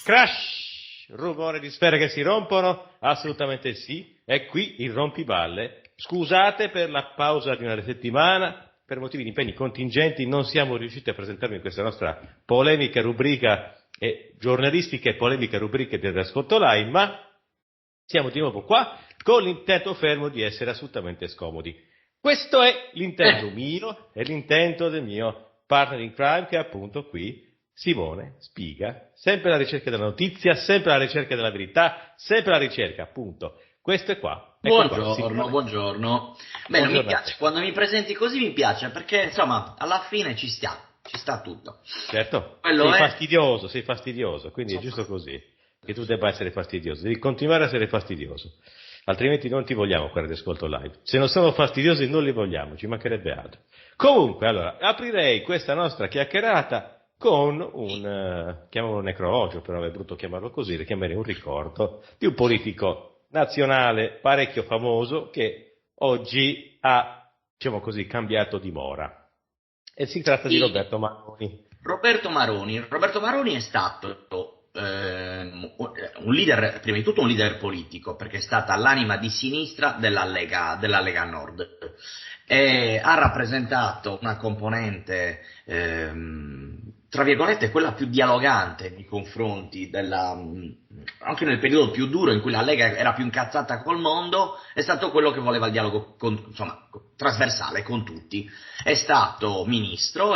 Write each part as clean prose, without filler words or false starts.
Crash! Rumore di sfere che si rompono? Assolutamente sì. È qui il rompiballe. Scusate per la pausa di una settimana, per motivi di impegni contingenti non siamo riusciti a presentarvi in questa nostra polemica rubrica e giornalistica e polemica rubriche dell'ascolto live, ma siamo di nuovo qua con l'intento fermo di essere assolutamente scomodi. Questo è l'intento mio e l'intento del mio partner in crime, che è appunto qui Simone Spiga, sempre alla ricerca della notizia, sempre alla ricerca della verità, sempre alla ricerca, appunto. Questo è qua. Buongiorno, buongiorno. Beh, mi piace, quando mi presenti così mi piace, perché insomma, alla fine ci sta tutto. Certo, Quello sei fastidioso, quindi è giusto così, che tu debba essere fastidioso, devi continuare a essere fastidioso, altrimenti non ti vogliamo qua ad ascolto live. Se non sono fastidiosi non li vogliamo, ci mancherebbe altro. Comunque, allora, aprirei questa nostra chiacchierata con chiamiamolo necrologio, però è brutto chiamarlo così, richiamerei un ricordo di un politico nazionale parecchio famoso che oggi ha, diciamo così, cambiato dimora. E si tratta di Roberto Maroni. Roberto Maroni è stato un leader, prima di tutto un leader politico, perché è stata l'anima di sinistra della Lega Nord. Ha rappresentato una componente, tra virgolette, quella più dialogante nei confronti anche nel periodo più duro in cui la Lega era più incazzata col mondo, è stato quello che voleva il dialogo trasversale con tutti. È stato ministro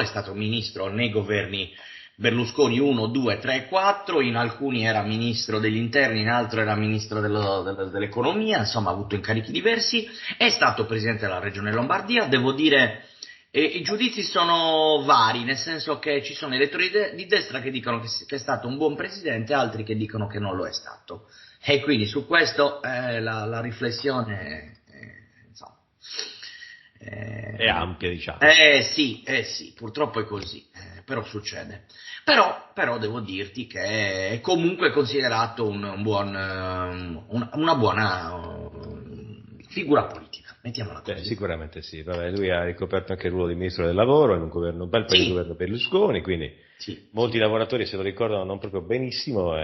nei governi Berlusconi 1, 2, 3 e 4, in alcuni era ministro degli interni, in altri era ministro dell'economia, insomma ha avuto incarichi diversi, è stato presidente della regione Lombardia. Devo dire, i giudizi sono vari, nel senso che ci sono elettori di destra che dicono che è stato un buon presidente, altri che dicono che non lo è stato. E quindi su questo la riflessione è ampia, diciamo. Sì, purtroppo è così, però succede. Però devo dirti che è comunque considerato una buona figura politica, mettiamola così. Sicuramente sì. Vabbè, lui ha ricoperto anche il ruolo di ministro del lavoro in un bel paio di governo Berlusconi, quindi molti lavoratori se lo ricordano non proprio benissimo.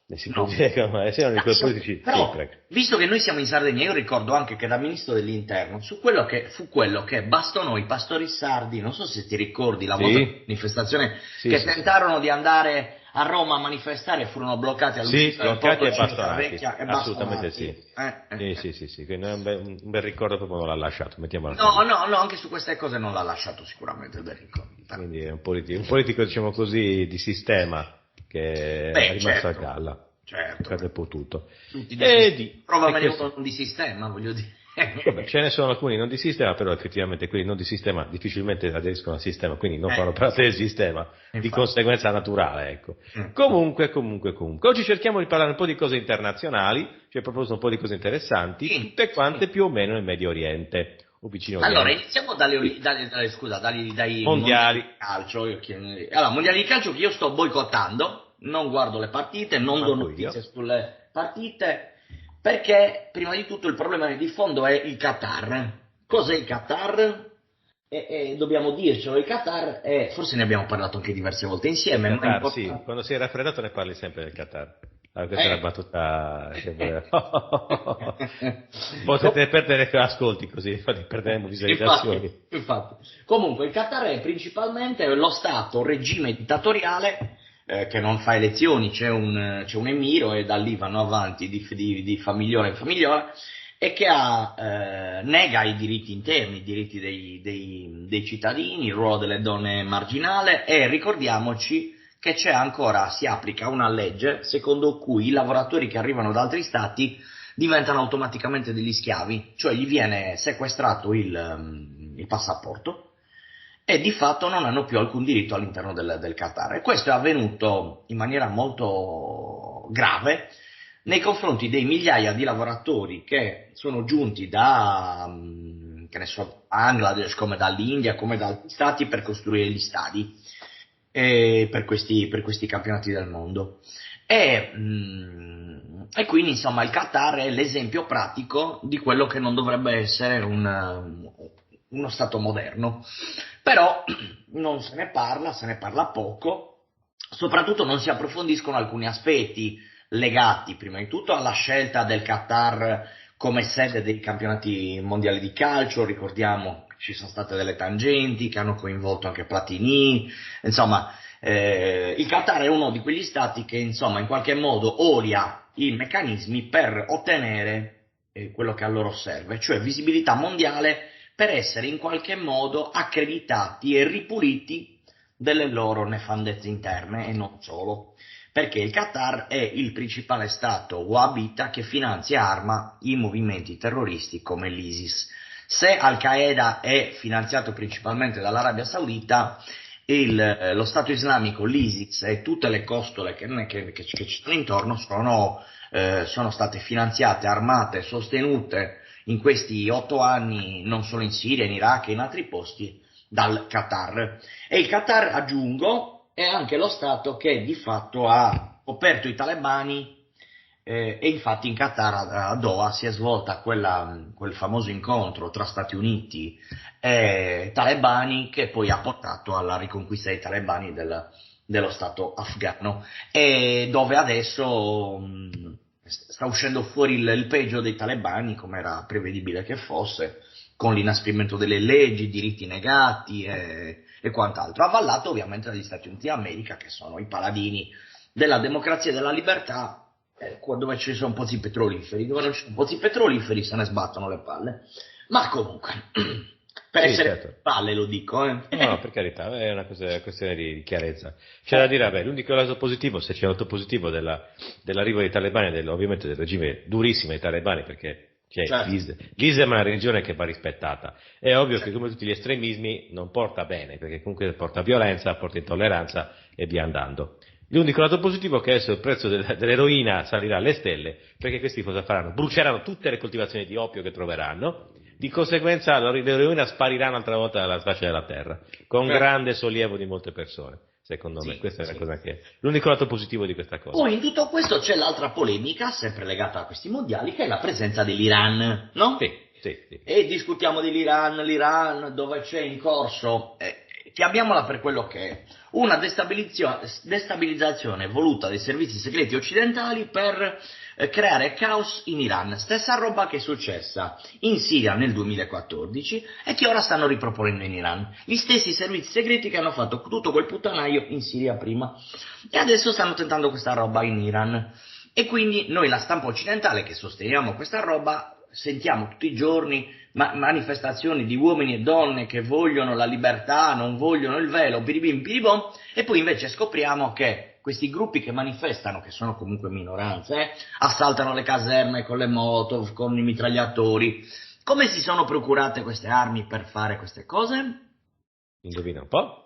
Si può dire che siano di quei politici. Però, visto che noi siamo in Sardegna, io ricordo anche che da ministro dell'interno fu quello che bastonò i pastori sardi, non so se ti ricordi la manifestazione, tentarono di andare a Roma a manifestare e furono bloccati all'uscita del porto e bastonati. Assolutamente sì. Sì. Quindi un bel ricordo proprio non l'ha lasciato, mettiamola così. No, anche su queste cose non l'ha lasciato sicuramente il bel ricordo. Quindi è un politico, diciamo così, di sistema, che è rimasto a galla. Certo. Cade un po' tutto. Provamene uno non di sistema, voglio dire. Vabbè, ce ne sono alcuni non di sistema, però effettivamente quelli non di sistema difficilmente aderiscono al sistema, quindi non fanno parte del sistema, infatti. Di conseguenza naturale, ecco. Comunque. Oggi cerchiamo di parlare un po' di cose internazionali, cioè proprio un po' di cose interessanti, tutte quante più o meno nel Medio Oriente. O vicino allora, iniziamo dai mondiali di calcio. Allora, mondiali di calcio che io sto boicottando, non guardo le partite, non do notizie sulle partite, perché prima di tutto il problema di fondo è il Qatar. Cos'è il Qatar? Dobbiamo dircelo, il Qatar forse ne abbiamo parlato anche diverse volte insieme. Qatar, sì, quando si è raffreddato ne parli sempre del Qatar. Questa è una battuta potete perdere ascolti così, perderemo visualizzazioni. Infatti. Comunque il Qatar è principalmente lo stato regime dittatoriale che non fa elezioni, c'è un emiro e da lì vanno avanti di famigliola in famigliola, e che nega i diritti interni, i diritti dei cittadini, il ruolo delle donne marginale, e ricordiamoci che si applica una legge secondo cui i lavoratori che arrivano da altri stati diventano automaticamente degli schiavi, cioè gli viene sequestrato il passaporto e di fatto non hanno più alcun diritto all'interno del Qatar. E questo è avvenuto in maniera molto grave nei confronti dei migliaia di lavoratori che sono giunti da Bangladesh, come dall'India, come da altri stati, per costruire gli stadi per questi campionati del mondo. E quindi insomma il Qatar è l'esempio pratico di quello che non dovrebbe essere uno stato moderno. Però non se ne parla poco, soprattutto non si approfondiscono alcuni aspetti legati prima di tutto alla scelta del Qatar come sede dei campionati mondiali di calcio. Ricordiamo che ci sono state delle tangenti che hanno coinvolto anche Platini, insomma il Qatar è uno di quegli stati che insomma in qualche modo odia i meccanismi per ottenere quello che a loro serve, cioè visibilità mondiale per essere in qualche modo accreditati e ripuliti delle loro nefandezze interne e non solo, perché il Qatar è il principale stato wahhabita che finanzia e arma i movimenti terroristi come l'ISIS. Se Al-Qaeda è finanziato principalmente dall'Arabia Saudita, lo Stato islamico, l'ISIS e tutte le costole che ci sono intorno sono state finanziate, armate, sostenute in questi 8 anni, non solo in Siria, in Iraq e in altri posti, dal Qatar. E il Qatar, aggiungo, è anche lo Stato che di fatto ha coperto i talebani, e infatti in Qatar, a Doha, si è svolta quel famoso incontro tra Stati Uniti e talebani che poi ha portato alla riconquista dei talebani dello Stato afghano, e dove adesso sta uscendo fuori il peggio dei talebani, come era prevedibile che fosse, con l'inasprimento delle leggi, diritti negati e quant'altro, avallato ovviamente dagli Stati Uniti d'America, che sono i paladini della democrazia e della libertà, dove ci sono pozzi petroliferi, dove non ci sono pozzi petroliferi se ne sbattono le palle. Ma comunque, per essere certo. palle lo dico. No, per carità, è una questione di chiarezza. C'è da dire, vabbè, l'unico lato positivo, se c'è un lato positivo dell'arrivo dei talebani, ovviamente del regime durissimo dei talebani, perché Certo. l'Islam è una religione che va rispettata. È ovvio che come tutti gli estremismi non porta bene, perché comunque porta violenza, porta intolleranza e via andando. L'unico lato positivo è che adesso il prezzo dell'eroina salirà alle stelle, perché questi cosa faranno? Bruceranno tutte le coltivazioni di oppio che troveranno, di conseguenza l'eroina sparirà un'altra volta dalla faccia della terra, con grande sollievo di molte persone. Secondo me, questa è una cosa che l'unico lato positivo di questa cosa. Poi in tutto questo c'è l'altra polemica, sempre legata a questi mondiali, che è la presenza dell'Iran, no? Sì. E discutiamo l'Iran dove c'è in corso, chiamiamola per quello che è, una destabilizzazione voluta dai servizi segreti occidentali per creare caos in Iran. Stessa roba che è successa in Siria nel 2014 e che ora stanno riproponendo in Iran. Gli stessi servizi segreti che hanno fatto tutto quel puttanaio in Siria prima. E adesso stanno tentando questa roba in Iran. E quindi noi, la stampa occidentale, che sosteniamo questa roba, sentiamo tutti i giorni manifestazioni di uomini e donne che vogliono la libertà, non vogliono il velo, piribim piribom, e poi invece scopriamo che questi gruppi che manifestano, che sono comunque minoranze, assaltano le caserme con le Molotov, con i mitragliatori. Come si sono procurate queste armi per fare queste cose? Indovina un po'?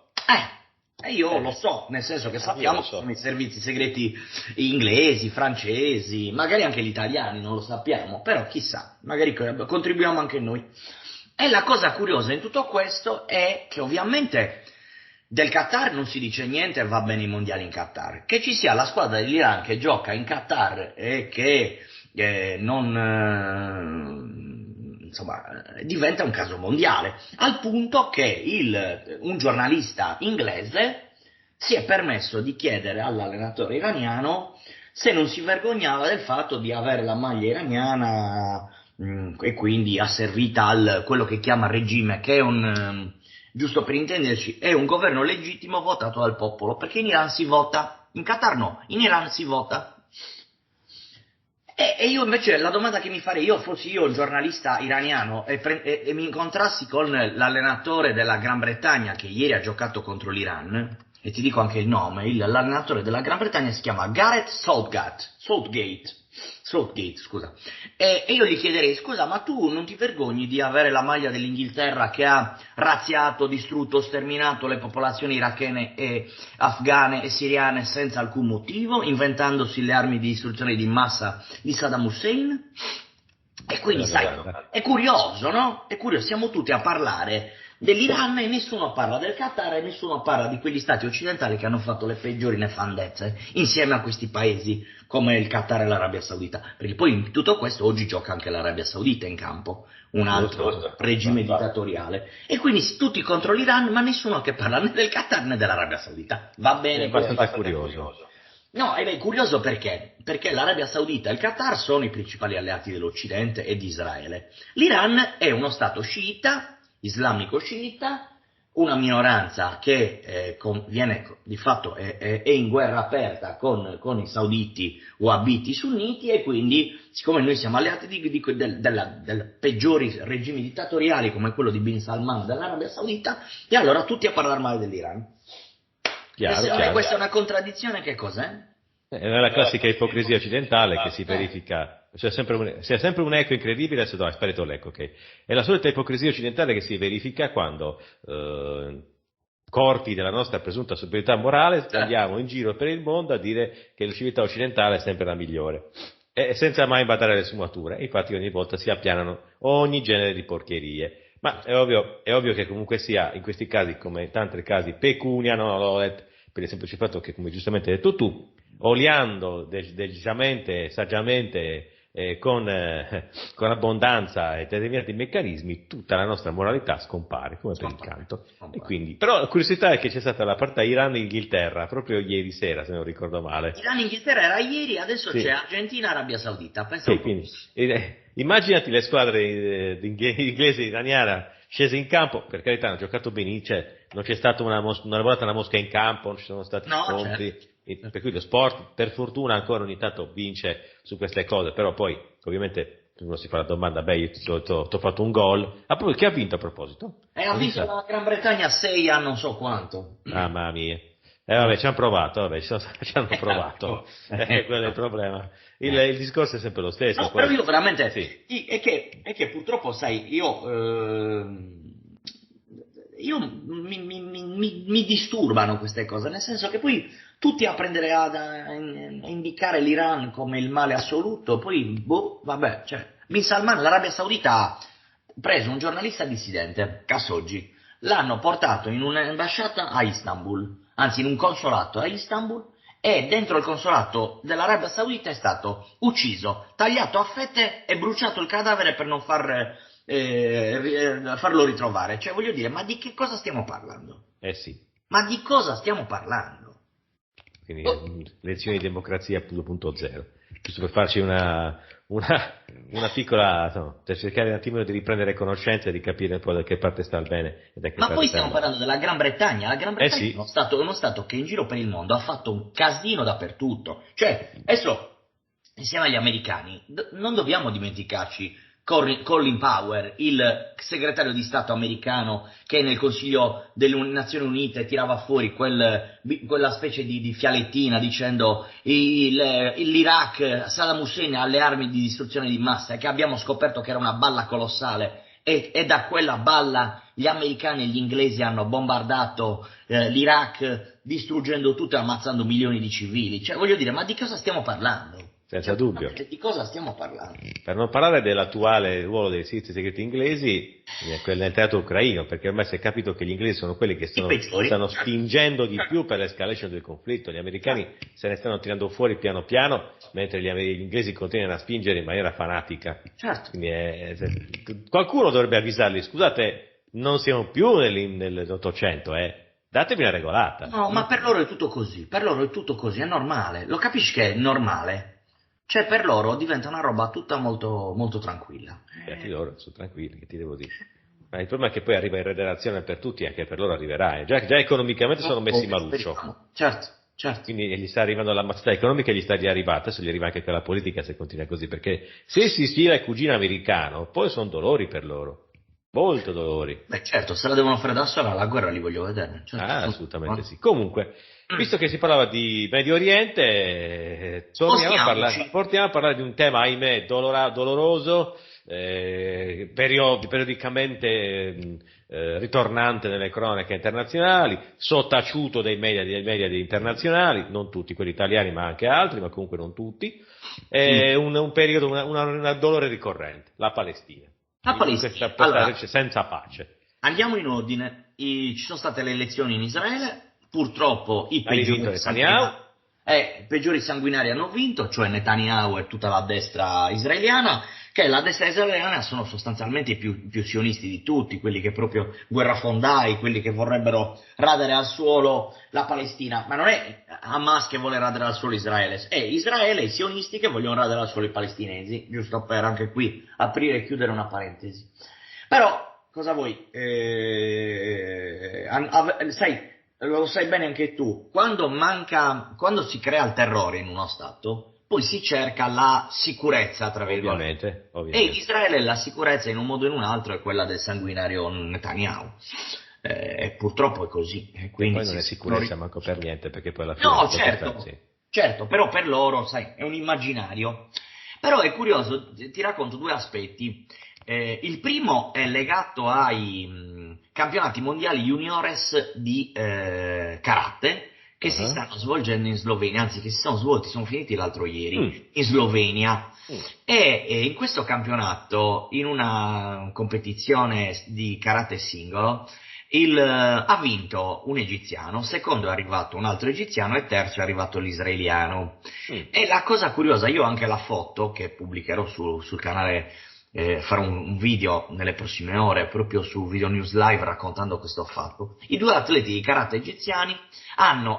Io lo so, nel senso che sappiamo che sono i servizi segreti inglesi, francesi, magari anche gli italiani, non lo sappiamo, però chissà, magari contribuiamo anche noi. E la cosa curiosa in tutto questo è che ovviamente del Qatar non si dice niente, va bene i mondiali in Qatar. Che ci sia la squadra dell'Iran che gioca in Qatar e che insomma, diventa un caso mondiale, al punto che un giornalista inglese si è permesso di chiedere all'allenatore iraniano se non si vergognava del fatto di avere la maglia iraniana e quindi asservita a quello che chiama regime, che è giusto per intenderci, è un governo legittimo votato dal popolo, perché in Iran si vota, in Qatar no, in Iran si vota. E io invece la domanda che mi farei, fossi io il giornalista iraniano e mi incontrassi con l'allenatore della Gran Bretagna che ieri ha giocato contro l'Iran, e ti dico anche il nome, l'allenatore della Gran Bretagna si chiama Gareth Southgate, scusa, e io gli chiederei: scusa, ma tu non ti vergogni di avere la maglia dell'Inghilterra che ha razziato, distrutto, sterminato le popolazioni irachene e afghane e siriane senza alcun motivo, inventandosi le armi di distruzione di massa di Saddam Hussein? E quindi sai, è curioso, no? È curioso, siamo tutti a parlare dell'Iran e nessuno parla del Qatar e nessuno parla di quegli stati occidentali che hanno fatto le peggiori nefandezze insieme a questi paesi come il Qatar e l'Arabia Saudita, perché poi in tutto questo oggi gioca anche l'Arabia Saudita in campo, un altro regime dittatoriale, e quindi tutti contro l'Iran ma nessuno che parla né del Qatar né dell'Arabia Saudita. Va bene, è abbastanza curioso. No, è curioso perché? Perché l'Arabia Saudita e il Qatar sono i principali alleati dell'Occidente e di Israele. L'Iran è uno stato sciita, islamico sciita, una minoranza che viene di fatto è in guerra aperta con i sauditi o abiti sunniti, e quindi siccome noi siamo alleati del peggiori regimi dittatoriali come quello di Bin Salman dell'Arabia Saudita, e allora tutti a parlare male dell'Iran. Questa è una contraddizione, che cos'è? È la classica ipocrisia occidentale che si verifica, c'è sempre un eco incredibile, adesso è sparito l'eco, ok? È la solita ipocrisia occidentale che si verifica quando corpi della nostra presunta superiorità morale andiamo in giro per il mondo a dire che la civiltà occidentale è sempre la migliore, e senza mai badare alle sfumature. Infatti ogni volta si appianano ogni genere di porcherie. Ma è ovvio che comunque sia, in questi casi, come in tanti casi, pecunia non olet, per il semplice fatto che, come giustamente hai detto tu, oliando decisamente, saggiamente, con abbondanza e determinati meccanismi, tutta la nostra moralità scompare, come per incanto. E quindi, però la curiosità è che c'è stata la partita Iran-Inghilterra, proprio ieri sera, se non ricordo male. Iran-Inghilterra era ieri, adesso c'è Argentina-Arabia Saudita. Pensa quindi, immaginati le squadre inglese e iraniana scese in campo, per carità hanno giocato benissimo, non c'è stata una volta una mosca in campo, non ci sono stati scontri, certo. Per cui lo sport per fortuna ancora ogni tanto vince su queste cose, però poi ovviamente uno si fa la domanda, io ti ho fatto un gol, poi chi ha vinto a proposito? Ha vinto la Gran Bretagna 6 a non so quanto. Mamma mia. Vabbè, ci hanno provato, ci hanno provato, quello è il problema. Il discorso è sempre lo stesso. No, poi... però io veramente, sì. è che purtroppo, sai, io mi disturbano queste cose, nel senso che poi tutti a prendere a indicare l'Iran come il male assoluto, poi, vabbè, Bin Salman, l'Arabia Saudita ha preso un giornalista dissidente, Khashoggi, l'hanno portato in un'ambasciata a Istanbul, anzi in un consolato a Istanbul, e dentro il consolato dell'Arabia Saudita è stato ucciso, tagliato a fette e bruciato il cadavere per non farlo ritrovare. Cioè, voglio dire, ma di che cosa stiamo parlando? Sì. Ma di cosa stiamo parlando? Quindi lezioni di democrazia 2.0, giusto per farci una piccola, per cercare un attimino di riprendere conoscenza e di capire poi da che parte sta il bene e da che ma parte poi sta stiamo parlando della Gran Bretagna. La Gran Bretagna sì. è uno stato che in giro per il mondo ha fatto un casino dappertutto. Cioè, adesso, insieme agli americani, non dobbiamo dimenticarci Colin Powell, il segretario di Stato americano che nel Consiglio delle Nazioni Unite tirava fuori quella specie di fialettina dicendo l'Iraq, Saddam Hussein ha le armi di distruzione di massa, che abbiamo scoperto che era una balla colossale, e da quella balla gli americani e gli inglesi hanno bombardato l'Iraq, distruggendo tutto e ammazzando milioni di civili. Cioè, voglio dire, ma di cosa stiamo parlando? Senza dubbio. Di cosa stiamo parlando? Per non parlare dell'attuale ruolo dei servizi segreti inglesi nel teatro ucraino, perché ormai si è capito che gli inglesi sono quelli che stanno spingendo di più per l'escalation del conflitto. Gli americani se ne stanno tirando fuori piano piano, mentre gli inglesi continuano a spingere in maniera fanatica. Certo. Quindi, qualcuno dovrebbe avvisarli, scusate, non siamo più nell'Ottocento, datevi una regolata. No, ma per loro è tutto così, è normale. Lo capisci che è normale? Cioè, per loro diventa una roba tutta molto, molto tranquilla. Loro sono tranquilli, che ti devo dire. Ma il problema è che poi arriva in redazione per tutti, anche per loro arriverà. Già economicamente sono messi maluccio. Certo. Quindi gli sta arrivando la mazzata economica e gli sta già arrivata, adesso gli arriva anche quella politica se continua così, perché se si stila il cugino americano, poi sono dolori per loro. Molto dolori. Beh, certo, se la devono fare da sola, la guerra li voglio vedere. Certo. Assolutamente sì. Comunque, visto che si parlava di Medio Oriente, portiamo a parlare di un tema, ahimè, doloroso, periodicamente ritornante nelle cronache internazionali, sottaciuto dai media internazionali, non tutti quelli italiani ma anche altri, ma comunque non tutti, un periodo, un dolore ricorrente, la Palestina. Questa senza pace. Andiamo in ordine. Ci sono state le elezioni in Israele, purtroppo i peggiori sanguinari hanno vinto, cioè Netanyahu e tutta la destra israeliana, che la destra israeliana sono sostanzialmente i più sionisti di tutti, quelli che proprio guerrafondai, quelli che vorrebbero radere al suolo la Palestina, ma non è Hamas che vuole radere al suolo Israele, è Israele e i sionisti che vogliono radere al suolo i palestinesi, giusto per anche qui aprire e chiudere una parentesi. Però, cosa vuoi? Lo sai bene anche tu, quando si crea il terrore in uno Stato, poi si cerca la sicurezza, tra virgolette. Ovviamente. E in Israele la sicurezza in un modo o in un altro è quella del sanguinario Netanyahu. E purtroppo è così. Quindi poi non è sicurezza manco per niente, perché poi alla fine... No, certo, però per loro, sai, è un immaginario. Però è curioso, ti racconto due aspetti. Il primo è legato ai campionati mondiali juniores di karate che si stanno svolgendo in Slovenia, anzi che si sono svolti, sono finiti l'altro ieri, in Slovenia. E in questo campionato, in una competizione di karate singolo, ha vinto un egiziano, secondo è arrivato un altro egiziano e terzo è arrivato l'israeliano. E la cosa curiosa, io ho anche la foto che pubblicherò sul canale, farò un video nelle prossime ore proprio su Video News Live raccontando questo fatto. I due atleti di karate egiziani hanno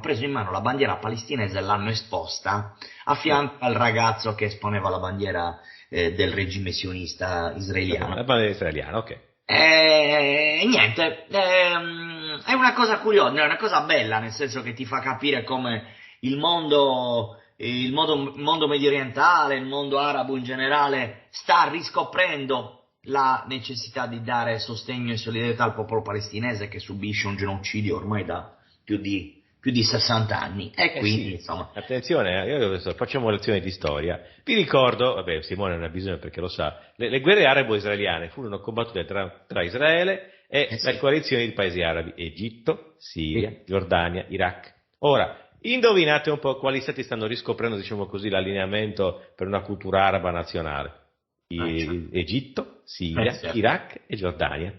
preso in mano la bandiera palestinese e l'hanno esposta a fianco al ragazzo che esponeva la bandiera del regime sionista israeliano. La bandiera israeliana, ok. Niente, è una cosa curiosa, è una cosa bella, nel senso che ti fa capire come il mondo medio orientale, il mondo arabo in generale sta riscoprendo la necessità di dare sostegno e solidarietà al popolo palestinese che subisce un genocidio ormai da più di 60 anni. E quindi, sì. insomma... Attenzione, io adesso facciamo lezioni di storia. Vi ricordo, vabbè, Simone non ha bisogno perché lo sa, le guerre arabo-israeliane furono combattute tra Israele e la coalizione di paesi arabi, Egitto, Siria, Giordania, Iraq. Ora, indovinate un po' quali stati stanno riscoprendo, diciamo così, l'allineamento per una cultura araba nazionale. Egitto, Siria, Iraq e Giordania.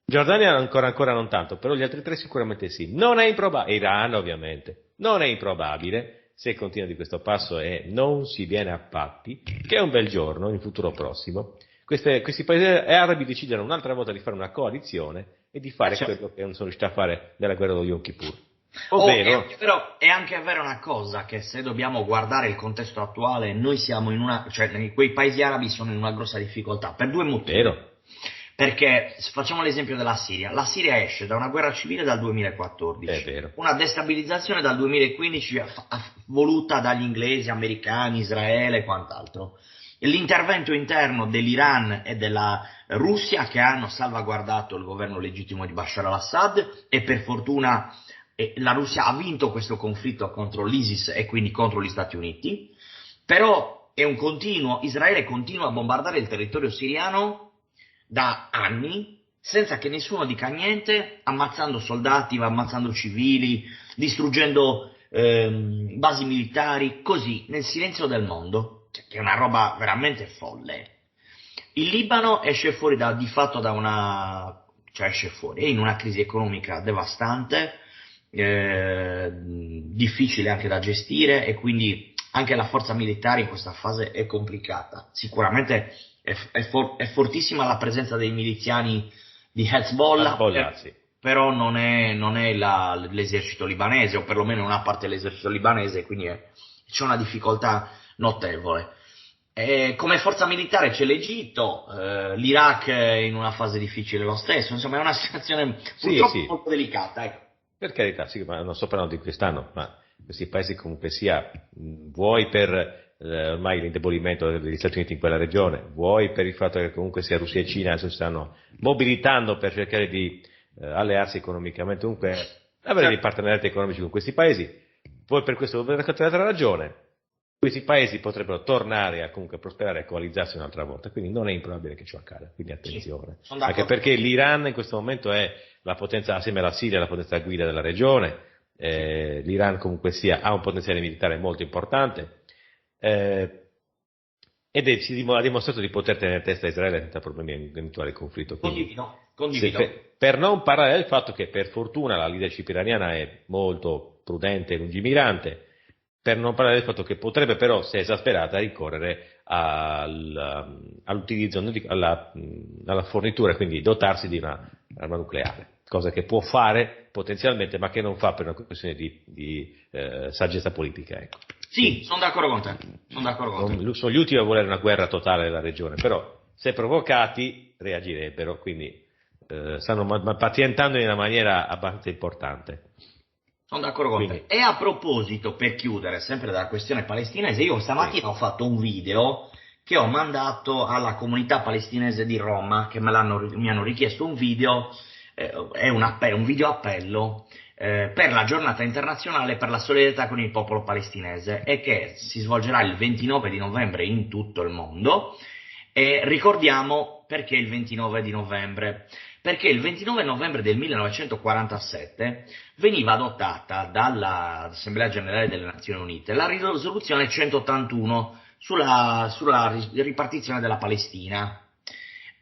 Giordania ancora non tanto, però gli altri tre sicuramente sì. Non è improbabile, Iran ovviamente, non è improbabile, se continua di questo passo e non si viene a patti, che un bel giorno, in futuro prossimo, questi paesi arabi decidono un'altra volta di fare una coalizione e di fare quello che non sono riusciti a fare nella guerra dello Yom Kippur. Ovvero... Però è anche vera una cosa, che se dobbiamo guardare il contesto attuale, noi siamo quei paesi arabi sono in una grossa difficoltà, per due motivi. Vero. Perché, facciamo l'esempio della Siria, la Siria esce da una guerra civile dal 2014, è vero. Una destabilizzazione dal 2015 voluta dagli inglesi, americani, Israele e quant'altro. L'intervento interno dell'Iran e della Russia che hanno salvaguardato il governo legittimo di Bashar al-Assad e per fortuna la Russia ha vinto questo conflitto contro l'ISIS e quindi contro gli Stati Uniti, però Israele continua a bombardare il territorio siriano da anni, senza che nessuno dica niente, ammazzando soldati, ammazzando civili, distruggendo basi militari, così, nel silenzio del mondo, che è una roba veramente folle. Il Libano esce fuori è in una crisi economica devastante, difficile anche da gestire e quindi anche la forza militare in questa fase è complicata. Sicuramente è fortissima la presenza dei miliziani di Hezbollah, sì. Però non è l'esercito libanese, o perlomeno una parte dell'esercito libanese, quindi c'è una difficoltà notevole. Come forza militare c'è l'Egitto, l'Iraq è in una fase difficile lo stesso, insomma è una situazione purtroppo molto delicata. Ecco. Per carità, sì, ma non sto parlando di quest'anno, ma questi paesi comunque sia, vuoi per ormai l'indebolimento degli Stati Uniti in quella regione, vuoi per il fatto che comunque sia Russia e Cina adesso si stanno mobilitando per cercare di allearsi economicamente, comunque avere dei partenariati economici con questi paesi, poi per questo per un'altra ragione questi paesi potrebbero tornare a comunque prosperare e coalizzarsi un'altra volta, quindi non è improbabile che ciò accada, quindi attenzione, anche perché l'Iran in questo momento è la potenza, assieme alla Siria, la potenza guida della regione, l'Iran comunque sia ha un potenziale militare molto importante, ha dimostrato di poter tenere testa a Israele senza problemi in un eventuale conflitto. Quindi, Condivido. per non parlare del fatto che per fortuna la leadership iraniana è molto prudente e lungimirante, per non parlare del fatto che potrebbe però, se esasperata, ricorrere all'utilizzo, alla fornitura, quindi dotarsi di un'arma nucleare, cosa che può fare potenzialmente, ma che non fa per una questione di saggezza politica. Ecco. Sì, sono d'accordo con te. Sono gli ultimi a volere una guerra totale nella regione, però se provocati reagirebbero, quindi stanno pazientando in una maniera abbastanza importante. Sono d'accordo con te. E a proposito, per chiudere, sempre dalla questione palestinese, io stamattina ho fatto un video che ho mandato alla comunità palestinese di Roma, che mi hanno richiesto un video, è un video appello per la giornata internazionale per la solidarietà con il popolo palestinese, e che si svolgerà il 29 di novembre in tutto il mondo. E ricordiamo perché il 29 di novembre. Perché il 29 novembre del 1947 veniva adottata dall'Assemblea Generale delle Nazioni Unite la risoluzione 181 sulla ripartizione della Palestina,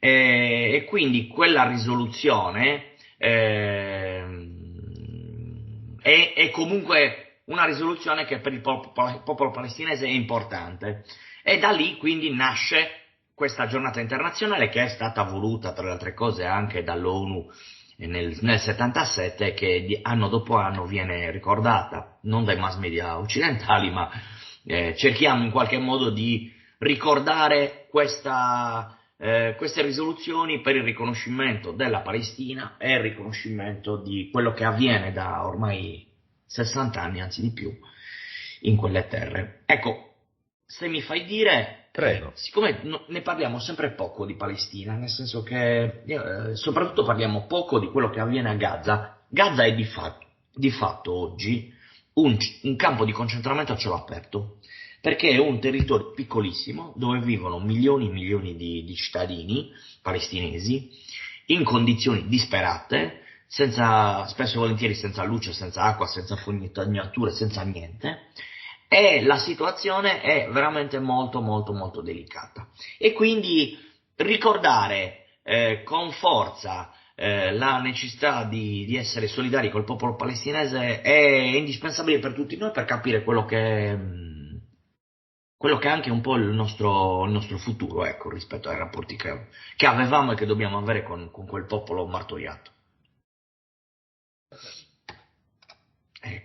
e quindi quella risoluzione è comunque una risoluzione che per il popolo palestinese è importante, e da lì quindi nasce questa giornata internazionale, che è stata voluta tra le altre cose anche dall'ONU nel 77, che anno dopo anno viene ricordata, non dai mass media occidentali, ma cerchiamo in qualche modo di ricordare queste risoluzioni per il riconoscimento della Palestina e il riconoscimento di quello che avviene da ormai 60 anni, anzi di più, in quelle terre. Ecco, se mi fai dire... Prego. Siccome ne parliamo sempre poco di Palestina, nel senso che soprattutto parliamo poco di quello che avviene a Gaza. Gaza è di fatto oggi un campo di concentramento a cielo aperto, perché è un territorio piccolissimo dove vivono milioni e milioni di cittadini palestinesi in condizioni disperate, spesso e volentieri senza luce, senza acqua, senza fognature, senza niente. E la situazione è veramente molto molto molto delicata, e quindi ricordare con forza la necessità di essere solidari col popolo palestinese è indispensabile per tutti noi, per capire quello che è anche un po' il nostro futuro, ecco, rispetto ai rapporti che avevamo e che dobbiamo avere con quel popolo martoriato.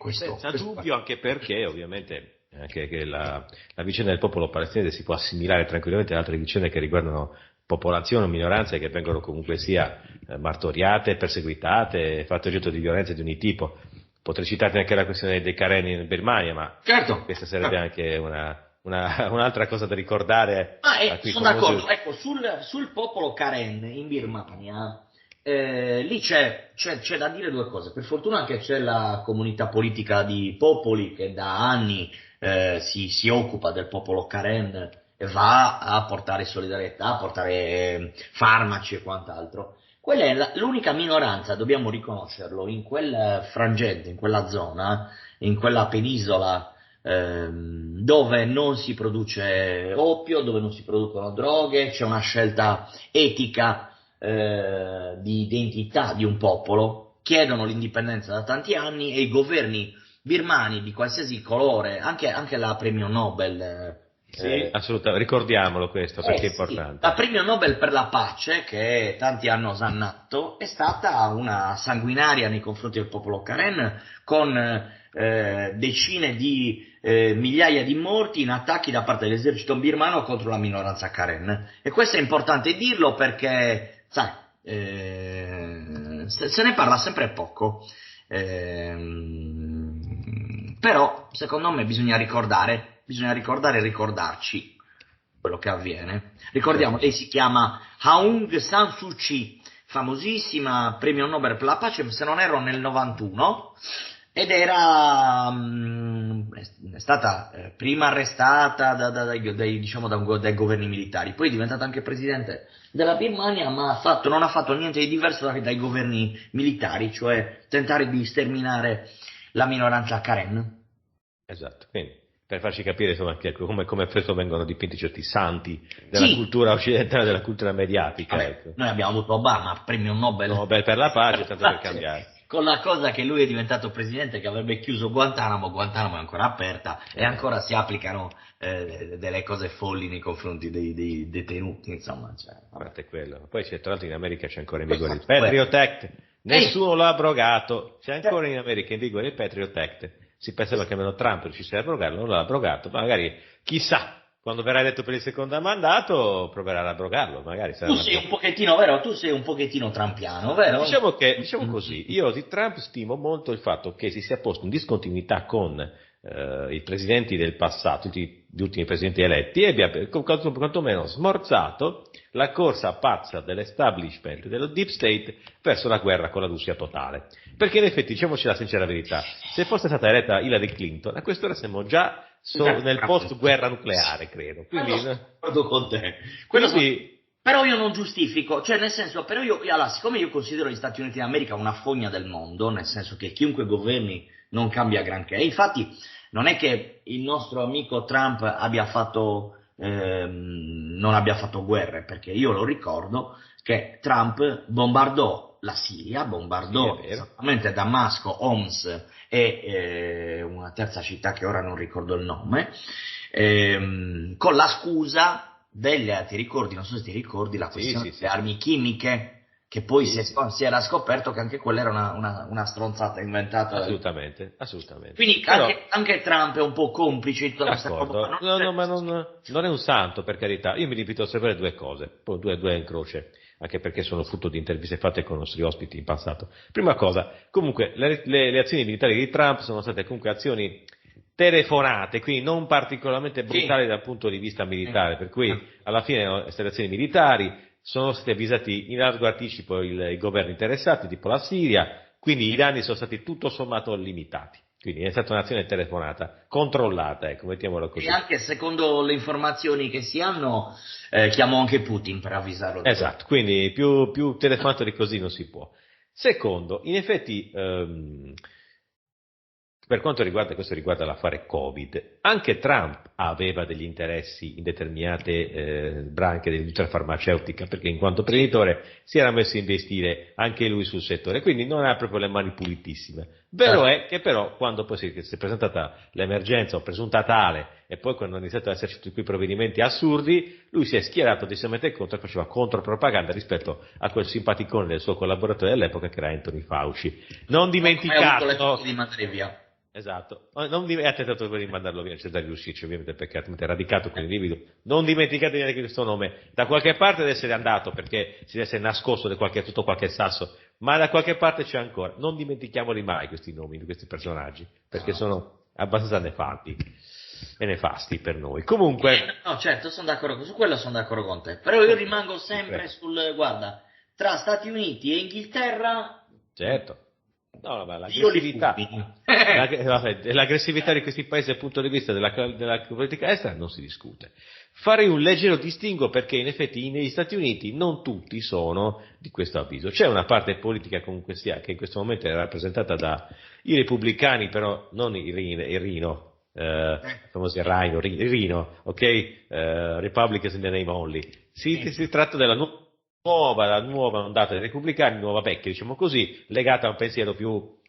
Senza dubbio, anche perché ovviamente anche che la vicenda del popolo palestinese si può assimilare tranquillamente ad altre vicende che riguardano popolazioni o minoranze che vengono comunque sia martoriate, perseguitate, fatte oggetto di violenze di ogni tipo. Potrei citarti anche la questione dei Karen in Birmania, ma certo, questa sarebbe anche un'altra cosa da ricordare. Sono d'accordo. Ecco, sul popolo Karen in Birmania, lì c'è da dire due cose. Per fortuna che c'è la comunità politica di popoli che da anni si occupa del popolo Karen e va a portare solidarietà, a portare farmaci e quant'altro. Quella è l'unica minoranza, dobbiamo riconoscerlo, in quel frangente, in quella zona, in quella penisola dove non si produce oppio, dove non si producono droghe, c'è una scelta etica di identità di un popolo, chiedono l'indipendenza da tanti anni, e i governi birmani di qualsiasi colore, anche la premio Nobel, sì, assolutamente, ricordiamolo questo perché è importante. La premio Nobel per la pace, che tanti hanno osannato, è stata una sanguinaria nei confronti del popolo Karen, con decine di migliaia di morti in attacchi da parte dell'esercito birmano contro la minoranza Karen. E questo è importante dirlo perché, sai, se ne parla sempre poco, però secondo me bisogna ricordare e ricordarci quello che avviene. Ricordiamo, lei si chiama Aung San Suu Kyi, famosissima premio Nobel per la pace, se non erro nel 91, ed è stata prima arrestata dai governi militari, poi è diventata anche presidente della Birmania, ma non ha fatto niente di diverso dai governi militari, cioè tentare di sterminare la minoranza Karen. Esatto, quindi per farci capire insomma come spesso vengono dipinti certi santi della Sì. cultura occidentale, della cultura mediatica. Vabbè, Ecco. noi abbiamo avuto Obama, premio Nobel. Nobel per la pace, tanto per cambiare. Con la cosa che lui è diventato presidente, che avrebbe chiuso Guantanamo è ancora aperta e ancora si applicano delle cose folli nei confronti dei detenuti, insomma. Cioè, A parte quello. Poi tra l'altro in America c'è ancora in vigore il Questo- Patriot Act, nessuno l'ha abrogato, c'è ancora in America in vigore il Patriot Act. Si pensava che almeno Trump riuscisse ad abrogarlo, non l'ha abrogato, magari chissà, quando verrà eletto per il secondo mandato proverà ad abrogarlo, magari sarà Tu sei un pochettino, vero? Tu sei un pochettino trampiano, vero? Diciamo così, io di Trump stimo molto il fatto che si sia posto in discontinuità con i presidenti del passato, gli ultimi presidenti eletti, e abbia quantomeno smorzato la corsa pazza dell'establishment, dello deep state, verso la guerra con la Russia totale. Perché in effetti, diciamoci la sincera verità, se fosse stata eletta Hillary Clinton, a quest'ora siamo già nel post-guerra nucleare, credo. Quindi, d'accordo con te. Però io non giustifico, cioè nel senso, allora, siccome io considero gli Stati Uniti d'America una fogna del mondo, nel senso che chiunque governi non cambia granché, infatti non è che il nostro amico Trump non abbia fatto guerre, perché io lo ricordo che Trump bombardò la Siria, bombardò esattamente Damasco, Homs e una terza città che ora non ricordo il nome, con la scusa ti ricordi, non so se ti ricordi, la questione delle armi chimiche, che poi si era scoperto che anche quella era una stronzata inventata. Assolutamente. Quindi però, anche Trump è un po' complice di tutta questa cosa. No, ma non è un santo, per carità. Io mi limito a osservare due cose, poi due in croce, anche perché sono frutto di interviste fatte con i nostri ospiti in passato. Prima cosa, comunque, le azioni militari di Trump sono state comunque azioni telefonate, quindi non particolarmente brutali dal punto di vista militare, per cui alla fine le azioni militari sono stati avvisati in largo anticipo i governi interessati, tipo la Siria, quindi i danni sono stati tutto sommato limitati. Quindi è stata un'azione telefonata, controllata, mettiamolo così. E anche secondo le informazioni che si hanno, chiamò anche Putin per avvisarlo. Esatto, quindi più telefonato di così non si può. Secondo, in effetti, per quanto riguarda l'affare Covid, anche Trump aveva degli interessi in determinate branche dell'industria farmaceutica, perché in quanto prenditore si era messo a investire anche lui sul settore, quindi non ha proprio le mani pulitissime. Vero è che però quando poi si è presentata l'emergenza o presunta tale, e poi quando hanno iniziato ad esserci tutti quei provvedimenti assurdi, lui si è schierato decisamente contro e faceva contropropaganda rispetto a quel simpaticone del suo collaboratore dell'epoca che era Anthony Fauci. Non dimenticato di mandare via. Esatto, ha tentato di mandarlo via, c'è da riuscirci ovviamente perché è radicato quell'individuo. Non dimenticate neanche questo nome, da qualche parte deve essere andato perché si deve essere nascosto sotto qualche sasso, ma da qualche parte c'è ancora. Non dimentichiamoli mai questi nomi di questi personaggi, perché sono abbastanza nefasti e nefasti per noi. Comunque, no, certo, sono d'accordo, su quello sono d'accordo con te, però io rimango sempre guarda, tra Stati Uniti e Inghilterra. Certo. No, ma l'aggressività di questi paesi dal punto di vista della politica estera non si discute. Farei un leggero distinguo perché in effetti negli Stati Uniti non tutti sono di questo avviso. C'è una parte politica comunque sia che in questo momento è rappresentata dai repubblicani, però non il Rino, famosi Rino, ok? Republicans in the name only. Si tratta della nuova ondata dei repubblicani, nuova vecchia, diciamo così, legata a un pensiero più,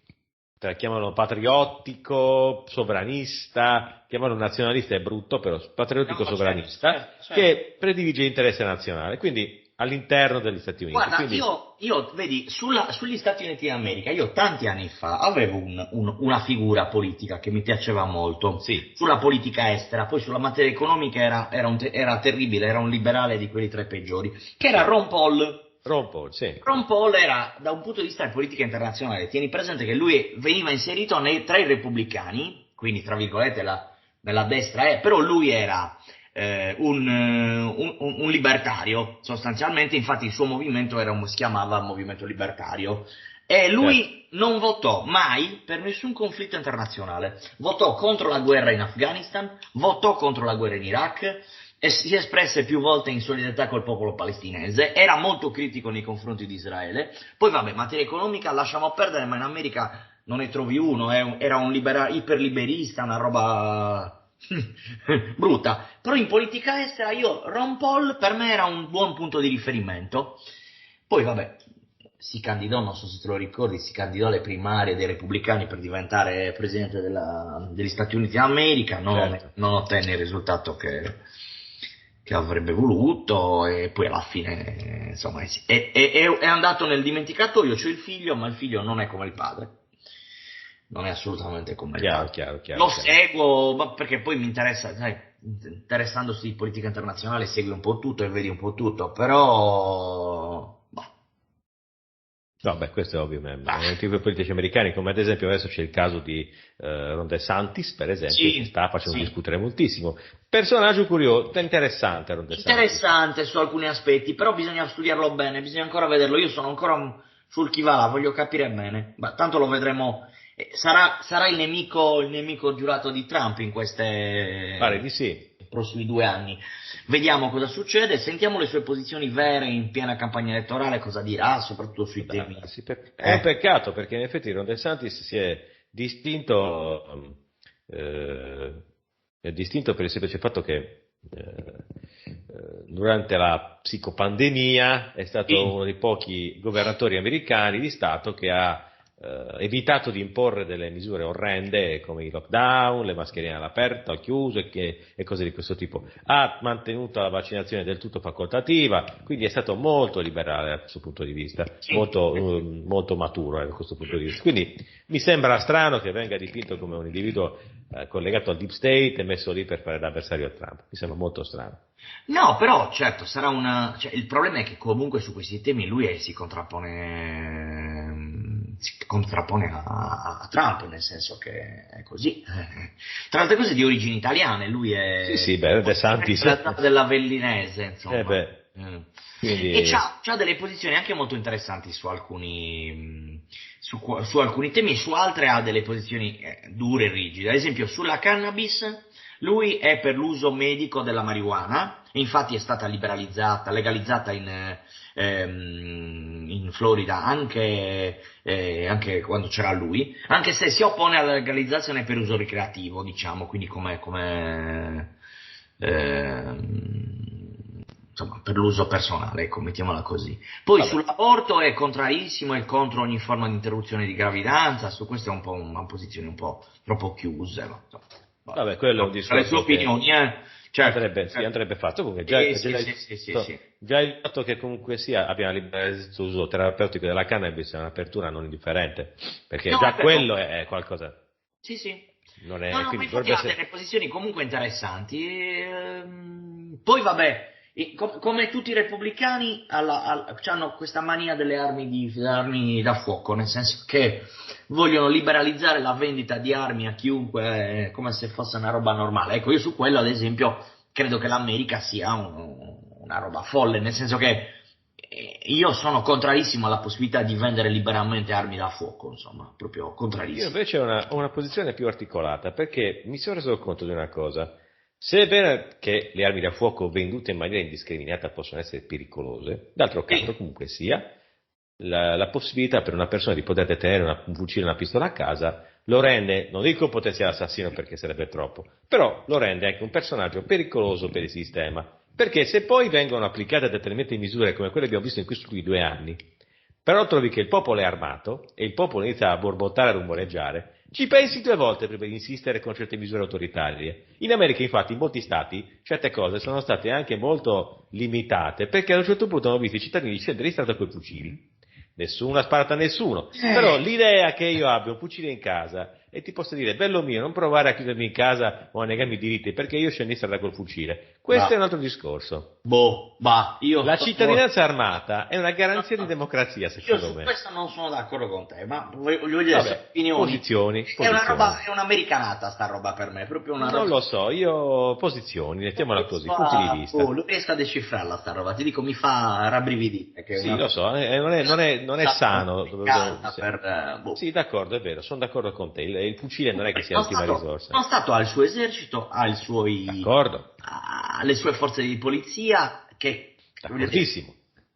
chiamalo patriottico, sovranista, chiamalo nazionalista è brutto, però patriottico sovranista, certo. Che predilige l'interesse nazionale, quindi all'interno degli Stati Uniti. Guarda, quindi... io vedi, sugli Stati Uniti d'America, io tanti anni fa avevo una figura politica che mi piaceva molto, sulla politica estera, poi sulla materia economica era terribile, era un liberale di quelli tra i peggiori, che era Ron Paul. Ron Paul era, da un punto di vista di politica internazionale, tieni presente che lui veniva inserito tra i repubblicani, quindi tra virgolette nella destra, però lui era un libertario, sostanzialmente, infatti il suo movimento si chiamava Movimento Libertario, e lui non votò mai per nessun conflitto internazionale, votò contro la guerra in Afghanistan, votò contro la guerra in Iraq, e si espresse più volte in solidarietà col popolo palestinese, era molto critico nei confronti di Israele. Poi vabbè, materia economica lasciamo perdere, ma in America non ne trovi uno, era un iperliberista, una roba brutta, però in politica estera Ron Paul per me era un buon punto di riferimento. Poi vabbè, si candidò, non so se te lo ricordi, si candidò alle primarie dei repubblicani per diventare presidente degli Stati Uniti d'America, Certo. non ottenne il risultato che avrebbe voluto, e poi alla fine insomma è andato nel dimenticatoio. C'è il figlio, ma il figlio non è come il padre, non è assolutamente come il padre. Chiaro, Lo chiaro. seguo, ma perché poi mi interessa, sai, interessandosi di politica internazionale segui un po' tutto e vedi un po' tutto, però No, beh, questo è ovvio, ma è tipo i politici americani, come ad esempio adesso c'è il caso di Ron DeSantis, per esempio, che sta facendo discutere moltissimo. Personaggio curioso, interessante Ron DeSantis. Interessante su alcuni aspetti, però bisogna studiarlo bene, bisogna ancora vederlo. Io sono ancora sul chi va là, voglio capire bene, ma tanto lo vedremo. Sarà il nemico giurato di Trump in Pare di sì. prossimi 2 anni. Vediamo cosa succede, sentiamo le sue posizioni vere in piena campagna elettorale, cosa dirà, soprattutto sui temi. È un peccato, perché in effetti Ron DeSantis si è distinto per il semplice fatto che durante la psicopandemia è stato uno dei pochi governatori americani di Stato che ha evitato di imporre delle misure orrende come i lockdown, le mascherine all'aperto, al chiuso e cose di questo tipo. Ha mantenuto la vaccinazione del tutto facoltativa, quindi è stato molto liberale da questo punto di vista, molto maturo da questo punto di vista. Quindi mi sembra strano che venga dipinto come un individuo collegato al deep state e messo lì per fare l'avversario a Trump. Mi sembra molto strano. No, però certo sarà il problema è che comunque su questi temi lui si contrappone a Trump, nel senso che è così. Tra altre cose di origini italiane, lui è DeSantis dell'Avellinese, insomma. Quindi... E c'ha delle posizioni anche molto interessanti su alcuni temi, e su altre ha delle posizioni dure e rigide. Ad esempio sulla cannabis lui è per l'uso medico della marijuana, infatti è stata legalizzata in Florida anche quando c'era lui, anche se si oppone alla legalizzazione per uso ricreativo, diciamo, quindi insomma, per l'uso personale, ecco, mettiamola così. Poi sull'aborto è contrarissimo e contro ogni forma di interruzione di gravidanza, su questo è un po' una posizione un po' troppo chiusa. Vabbè, quello è un discorso. Le sue opinioni, certo. Andrebbe fatto, comunque già il fatto che comunque sia abbia una liberalizzazione dell'uso terapeutico della cannabis è un'apertura non indifferente, perché già quello è qualcosa. Sì. Non è, ma infatti ha delle posizioni comunque interessanti. Poi vabbè, come tutti i repubblicani hanno questa mania delle armi da fuoco, nel senso che vogliono liberalizzare la vendita di armi a chiunque come se fosse una roba normale. Ecco, io su quello ad esempio credo che l'America sia una roba folle, nel senso che io sono contrarissimo alla possibilità di vendere liberamente armi da fuoco, insomma, proprio contrarissimo. Io invece ho una posizione più articolata, perché mi sono reso conto di una cosa. Se è vero che le armi da fuoco vendute in maniera indiscriminata possono essere pericolose, d'altro canto comunque sia, la possibilità per una persona di poter detenere un fucile e una pistola a casa lo rende, non dico un potenziale assassino perché sarebbe troppo, però lo rende anche un personaggio pericoloso per il sistema, perché se poi vengono applicate determinate misure come quelle che abbiamo visto in questi 2 anni, però trovi che il popolo è armato e il popolo inizia a borbottare e a rumoreggiare, ci pensi 2 volte prima di insistere con certe misure autoritarie. In America, infatti, in molti stati, certe cose sono state anche molto limitate, perché a un certo punto hanno visto i cittadini scendere in strada con i fucili. Nessuno ha sparato a nessuno, però l'idea che io abbia un fucile in casa e ti posso dire, bello mio, non provare a chiudermi in casa o a negarmi i diritti perché io scendo in strada col fucile. Questo è un altro discorso. La cittadinanza armata è una garanzia di democrazia, secondo me. Io su questo non sono d'accordo con te, ma voglio dire, posizioni. È un'americanata sta roba per me, proprio una roba. Non lo so, io posizioni, mettiamola così, punti di vista. Non riesco a decifrarla sta roba, ti dico, mi fa rabbrividire. Sì, lo so, non è sano. Sì, d'accordo, è vero, sono d'accordo con te. Il fucile non è che sia l'ultima risorsa. Sono stato al suo esercito, D'accordo. alle sue forze di polizia, che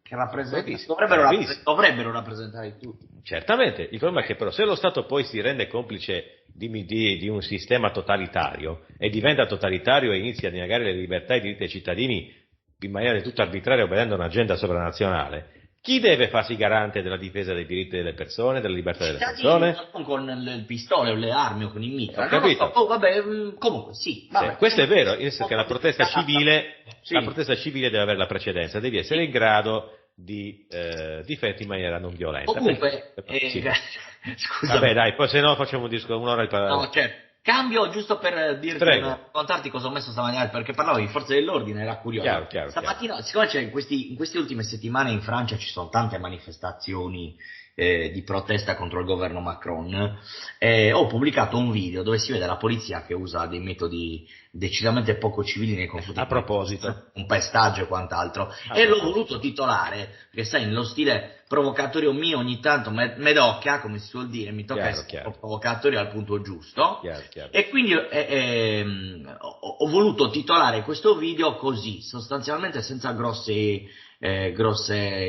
che rappresentano, Bravissimo, dovrebbero rappresentare tutti. Certamente, il problema è che però se lo Stato poi si rende complice di un sistema totalitario e diventa totalitario e inizia a negare le libertà e i diritti ai cittadini in maniera del tutto arbitraria obbedendo a un'agenda sovranazionale, chi deve farsi garante della difesa dei diritti delle persone, della libertà delle persone? Non con le pistole o le armi o con i mitra. Ho capito. No, vabbè, comunque, sì. Vabbè. Questo è vero, nel senso che la protesta civile deve avere la precedenza, devi essere in grado di difenderti in maniera non violenta. Comunque, scusa. Vabbè, dai, poi se no facciamo un'ora di parlare. No, certo. Cambio giusto per dirti contarti cosa ho messo stamattina, perché parlavo di forze dell'ordine, era curioso. Chiaro. Stamattina, siccome in queste ultime settimane in Francia ci sono tante manifestazioni di protesta contro il governo Macron, ho pubblicato un video dove si vede la polizia che usa dei metodi decisamente poco civili nei confronti a proposito, un pestaggio e quant'altro, e l'ho voluto titolare, perché sai, nello stile provocatorio mio ogni tanto me docca, come si suol dire, mi tocca essere provocatorio al punto giusto, chiaro. E quindi ho voluto titolare questo video così, sostanzialmente senza grosse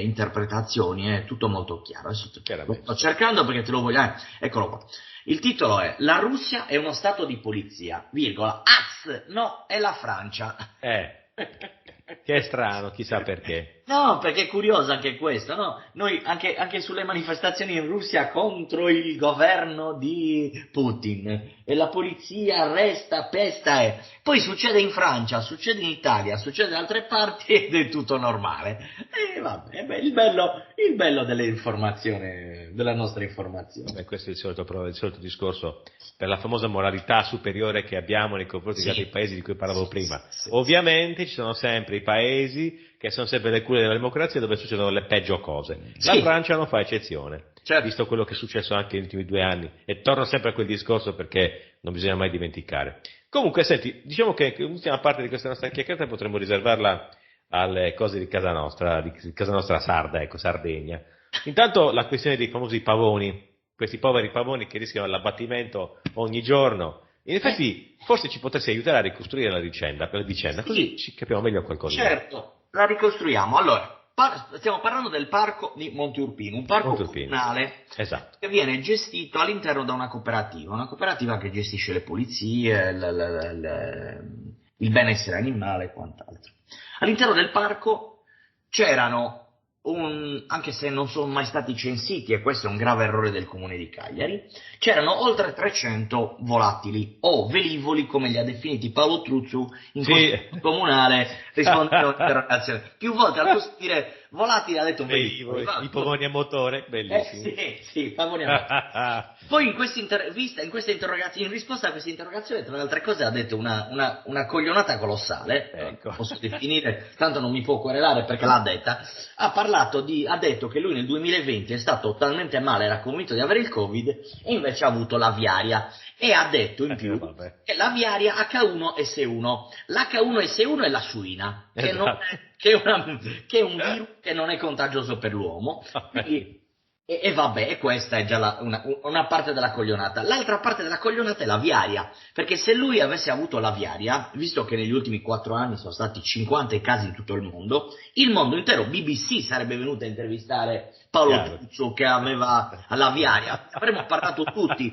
interpretazioni, è tutto molto chiaro. Adesso lo sto cercando perché te lo voglio. Eccolo qua. Il titolo è: La Russia è uno stato di polizia, virgola, no, è la Francia. Che è strano, chissà perché. No, perché è curioso anche questo, no? Noi anche sulle manifestazioni in Russia contro il governo di Putin, e la polizia arresta, pesta e poi succede in Francia, succede in Italia, succede da altre parti ed è tutto normale. E vabbè, il bello dell'informazione, della nostra informazione. Questo è il solito discorso per la famosa moralità superiore che abbiamo nei confronti dei paesi di cui parlavo prima. Ovviamente ci sono sempre i paesi che sono sempre le culle della democrazia dove succedono le peggio cose. La Francia non fa eccezione, visto quello che è successo anche negli ultimi 2 anni, e torno sempre a quel discorso perché non bisogna mai dimenticare. Comunque, senti, diciamo che l'ultima parte di questa nostra chiacchierata potremmo riservarla alle cose di casa nostra sarda, Sardegna. Intanto la questione dei famosi pavoni, questi poveri pavoni che rischiano l'abbattimento ogni giorno. In effetti, forse ci potresti aiutare a ricostruire la vicenda, così ci capiamo meglio qualcosa. Certo, la ricostruiamo. Allora, stiamo parlando del parco di Monte Urpino, un parco comunale che viene gestito all'interno da una cooperativa che gestisce le pulizie, il benessere animale e quant'altro. All'interno del parco c'erano, anche se non sono mai stati censiti, e questo è un grave errore del comune di Cagliari, c'erano oltre 300 volatili o velivoli, come li ha definiti Paolo Truzzu in consiglio comunale rispondendo all'interrogazione. Più volte al posto di dire volatili ha detto velivoli. I pavoni a motore, bellissimi. Sì, pavoni a motore. Poi in questa interrogazione, in risposta a questa interrogazione, tra le altre cose, ha detto una coglionata colossale, posso definire, tanto non mi può querelare perché l'ha detta. Ha detto che lui nel 2020 è stato talmente male, era convinto di avere il Covid e invece ha avuto l'aviaria, e ha detto in più che l'aviaria H1S1, l'H1S1 è la suina, che è un virus che non è contagioso per l'uomo. E questa è già una parte della coglionata. L'altra parte della coglionata è l'aviaria, perché se lui avesse avuto l'aviaria, visto che negli ultimi 4 anni sono stati 50 i casi in tutto il mondo intero, BBC sarebbe venuto a intervistare Paolo Truzzo che aveva l'aviaria, avremmo parlato tutti.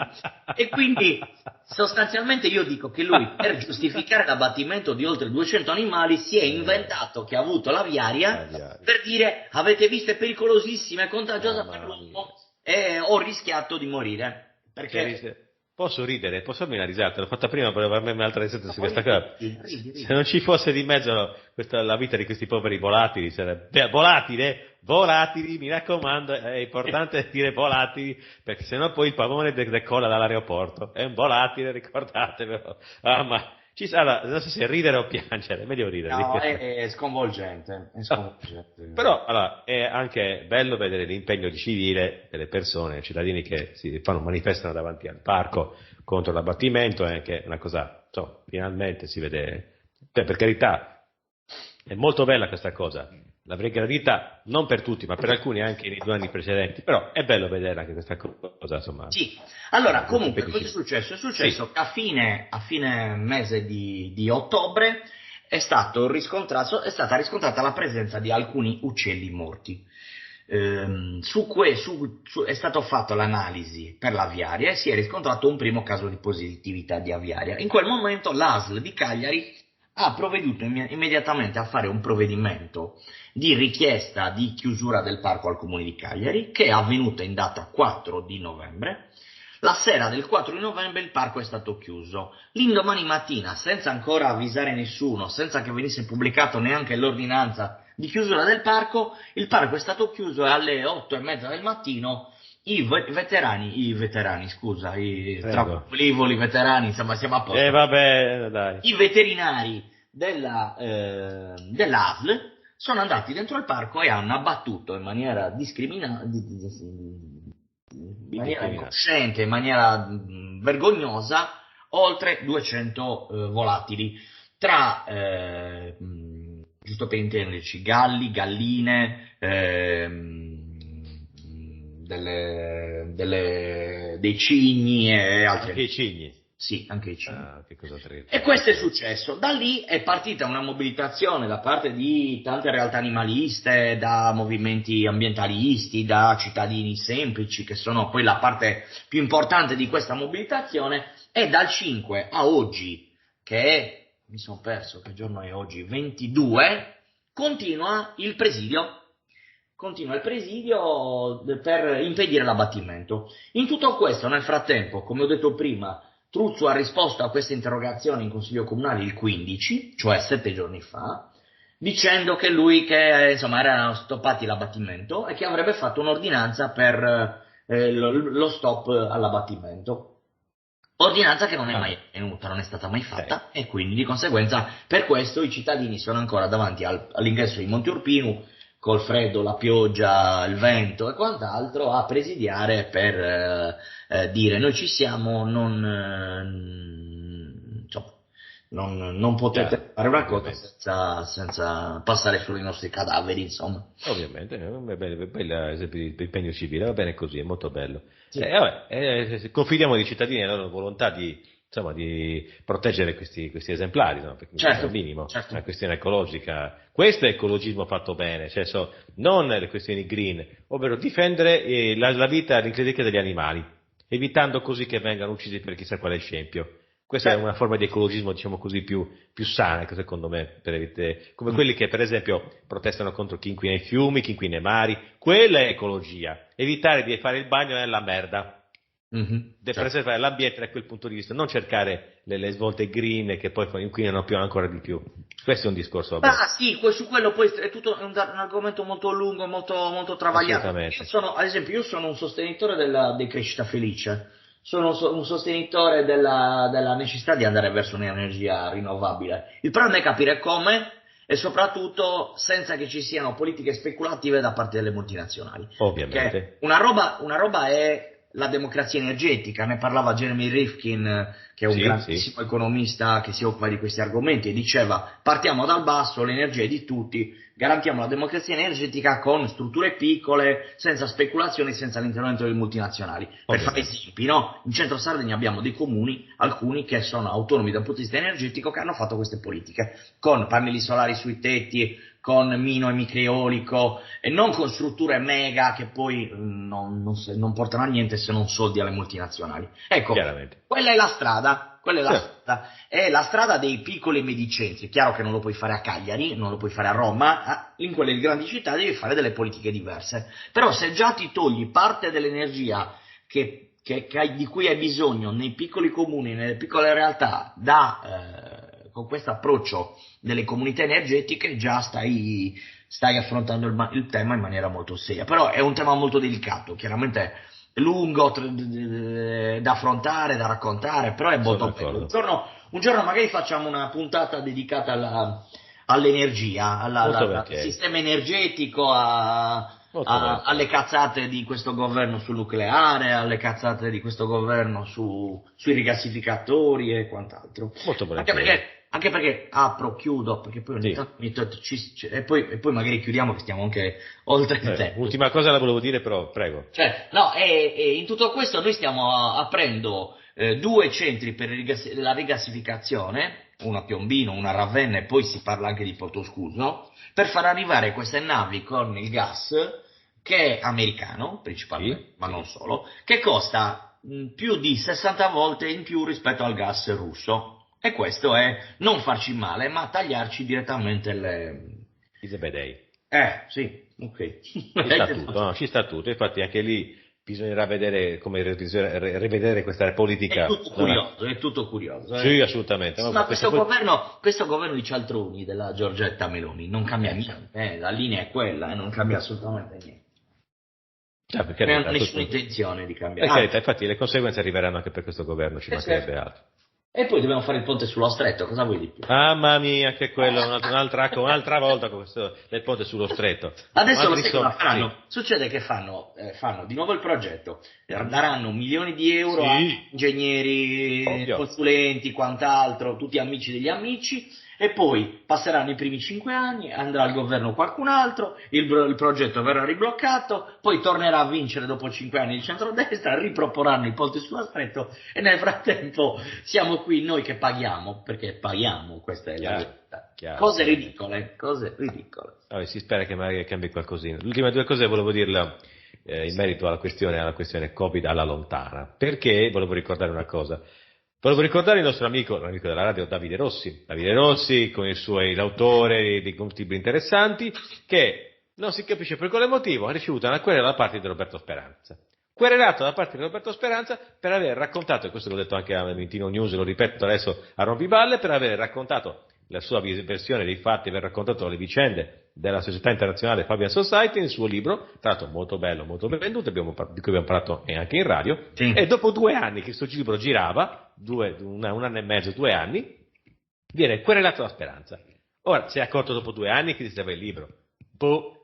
E quindi sostanzialmente io dico che lui, per giustificare l'abbattimento di oltre 200 animali, si è inventato che ha avuto l'aviaria per dire: avete visto, è pericolosissima, è contagiosa per l'uomo, e ho rischiato di morire. Perché posso ridere, posso farmi una risata, l'ho fatta prima per avermi un'altra risata su questa cosa. Se non ci fosse di mezzo la vita di questi poveri volatili, sarebbe volatili, mi raccomando, è importante dire volatili, perché sennò poi il pavone decolla dall'aeroporto. È un volatile, ricordatevelo. Allora, non so se ridere o piangere, è meglio ridere. No, è sconvolgente. Però allora, è anche bello vedere l'impegno civile delle persone, cittadini che manifestano davanti al parco contro l'abbattimento, è anche una cosa, finalmente si vede. Per carità, è molto bella questa cosa. L'avrei gradita non per tutti, ma per alcuni anche nei 2 anni precedenti, però è bello vedere anche questa cosa, insomma. Sì, allora comunque cosa è successo? È successo che a fine mese di ottobre è stata riscontrata la presenza di alcuni uccelli morti. È stata fatta l'analisi per l'aviaria e si è riscontrato un primo caso di positività di aviaria. In quel momento l'ASL di Cagliari ha provveduto immediatamente a fare un provvedimento di richiesta di chiusura del parco al Comune di Cagliari, che è avvenuta in data 4 di novembre. La sera del 4 di novembre il parco è stato chiuso. L'indomani mattina, senza ancora avvisare nessuno, senza che venisse pubblicato neanche l'ordinanza di chiusura del parco, il parco è stato chiuso e alle 8:30 del mattino i veterani, insomma siamo a posto. Vabbè, dai. I veterinari dell'ASL sono andati dentro il parco e hanno abbattuto in maniera incosciente, in maniera vergognosa, oltre 200 volatili, tra, giusto per intenderci, galli, galline, dei cigni e altri. Anche i cigni? Sì, anche i cigni. Che cosa terribile. E questo è successo. Da lì è partita una mobilitazione da parte di tante realtà animaliste, da movimenti ambientalisti, da cittadini semplici, che sono poi la parte più importante di questa mobilitazione, e dal 5 a oggi, mi sono perso, che giorno è oggi? 22, continua il presidio per impedire l'abbattimento. In tutto questo, nel frattempo, come ho detto prima, Truzzo ha risposto a questa interrogazione in Consiglio Comunale il 15, cioè 7 giorni fa, dicendo che erano stoppati l'abbattimento e che avrebbe fatto un'ordinanza per lo stop all'abbattimento. Ordinanza che non è mai venuta, non è stata mai fatta, e quindi di conseguenza per questo i cittadini sono ancora davanti all'ingresso di Monte Urpinu, col freddo, la pioggia, il vento e quant'altro, a presidiare per dire noi ci siamo, non potete fare una cosa senza passare sui nostri cadaveri, insomma. Ovviamente, è un bel esempio di impegno civile, va bene così, è molto bello. Sì. Confidiamo nei cittadini nella loro volontà di proteggere questi esemplari, no? Perché è il minimo, certo. Una questione ecologica. Questo è ecologismo fatto bene, non le questioni green, ovvero difendere la vita l'incredibile degli animali, evitando così che vengano uccisi per chissà quale scempio. Questa è una forma di ecologismo, diciamo così, più sana, secondo me, come quelli che, per esempio, protestano contro chi inquina i fiumi, chi inquina i mari. Quella è ecologia. Evitare di fare il bagno nella merda. Preservare l'ambiente da quel punto di vista, non cercare le svolte green che poi inquinano ancora di più. Questo è un discorso. Sì, su quello poi è tutto un argomento molto lungo, molto travagliato. Io sono un sostenitore della decrescita felice. Sono un sostenitore della necessità di andare verso un'energia rinnovabile. Il problema è capire come, e soprattutto senza che ci siano politiche speculative da parte delle multinazionali. Ovviamente. Perché una roba è la democrazia energetica, ne parlava Jeremy Rifkin, che è un grandissimo economista che si occupa di questi argomenti, e diceva: partiamo dal basso, l'energia è di tutti, garantiamo la democrazia energetica con strutture piccole, senza speculazioni, senza l'intervento delle multinazionali. Per fare esempi, no? In centro Sardegna abbiamo dei comuni, alcuni che sono autonomi dal punto di vista energetico, che hanno fatto queste politiche, con pannelli solari sui tetti, con mino e microeolico, e non con strutture mega che poi non portano a niente se non soldi alle multinazionali. Ecco, quella è la strada, è la strada dei piccoli e medi centri. È chiaro che non lo puoi fare a Cagliari, non lo puoi fare a Roma, in quelle grandi città devi fare delle politiche diverse. Però se già ti togli parte dell'energia di cui hai bisogno nei piccoli comuni, nelle piccole realtà, con questo approccio delle comunità energetiche, già stai affrontando il tema in maniera molto seria. Però è un tema molto delicato, chiaramente lungo da affrontare, da raccontare, però è molto bello. Un giorno magari facciamo una puntata dedicata all'energia, al sistema energetico, alle cazzate di questo governo sul nucleare, alle cazzate di questo governo sui rigassificatori e quant'altro. Molto bello. Anche perché chiudo, perché poi ogni tanto e poi magari chiudiamo, che stiamo anche oltre il tempo. Ultima cosa la volevo dire, però, prego. In tutto questo noi stiamo aprendo 2 centri per la rigassificazione, una Piombino, una Ravenna, e poi si parla anche di Porto Scuso, per far arrivare queste navi con il gas, che è americano principalmente, ma non solo, che costa più di 60 volte in più rispetto al gas russo. E questo è non farci male, ma tagliarci direttamente I zebedei. Sì, ok. Ci sta tutto, no? Ci sta tutto, infatti anche lì bisognerà vedere come rivedere questa politica. È tutto curioso. Sì, assolutamente. Ma questo governo di cialtroni della Giorgetta Meloni non cambia niente, la linea è quella, non cambia assolutamente niente. Non hanno nessuna intenzione di cambiare. Infatti le conseguenze arriveranno anche per questo governo, ci mancherebbe altro. E poi dobbiamo fare il ponte sullo stretto, cosa vuoi di più? Mamma mia, anche quello, un'altra volta con questo del ponte sullo stretto. Adesso lo sai cosa faranno? Sì. Succede che fanno di nuovo il progetto, daranno milioni di euro a ingegneri, consulenti, quant'altro, tutti amici degli amici, e poi passeranno i primi 5 anni, andrà al governo qualcun altro, il progetto verrà ribloccato, poi tornerà a vincere dopo 5 anni il centrodestra, riproporranno il ponte sullo stretto, e nel frattempo siamo qui noi che paghiamo, perché paghiamo, questa è la verità. Cose ridicole. Vabbè, si spera che magari cambi qualcosina. Le ultime 2 cose volevo dirle in merito alla questione Covid alla lontana, perché volevo ricordare una cosa. Volevo ricordare il nostro amico della radio Davide Rossi con l'autore di libri interessanti, che non si capisce per quale motivo ha ricevuto una querela da parte di Roberto Speranza. Querelato da parte di Roberto Speranza per aver raccontato, e questo l'ho detto anche a Mentino News, lo ripeto adesso a rompiballe, per aver raccontato la sua versione dei fatti, aver raccontato le vicende della Società Internazionale Fabian Society nel suo libro, tra l'altro molto bello, molto ben venduto, di cui abbiamo parlato anche in radio, sì. E dopo 2 anni che questo libro girava, un anno e mezzo, 2 anni, viene querelato da Speranza. Ora, si è accorto dopo 2 anni che esisteva il libro.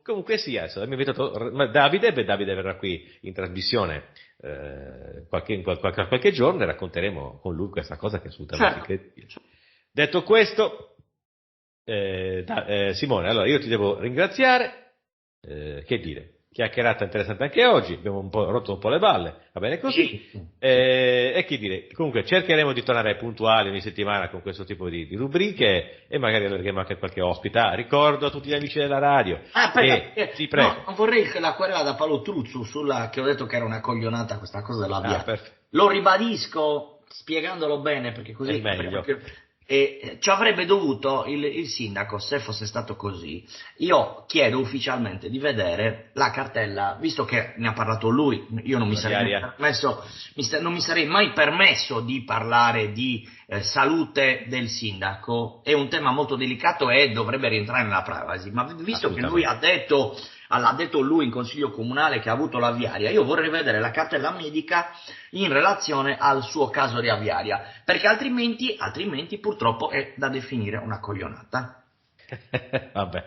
Comunque sia, adesso abbiamo invitato Davide verrà qui in trasmissione qualche giorno e racconteremo con lui questa cosa che è assolutamente incredibile. Detto questo, Simone, allora io ti devo ringraziare, che dire, chiacchierata interessante anche oggi, abbiamo rotto un po' le balle, va bene così, e che dire, comunque cercheremo di tornare puntuali ogni settimana con questo tipo di rubriche e magari allargheremo anche qualche ospite. Ricordo a tutti gli amici della radio, ti prego. No, non vorrei che la querela da Paolo Truzzu che ho detto che era una coglionata questa cosa della via, lo ribadisco spiegandolo bene, perché così è meglio. E ci avrebbe dovuto il sindaco, se fosse stato così. Io chiedo ufficialmente di vedere la cartella, visto che ne ha parlato lui, io non mi sarei mai permesso di parlare di salute del sindaco, è un tema molto delicato e dovrebbe rientrare nella privacy, ma visto che lui l'ha detto lui in consiglio comunale che ha avuto l'aviaria, io vorrei vedere la cartella medica in relazione al suo caso di aviaria, perché altrimenti purtroppo è da definire una coglionata. Vabbè,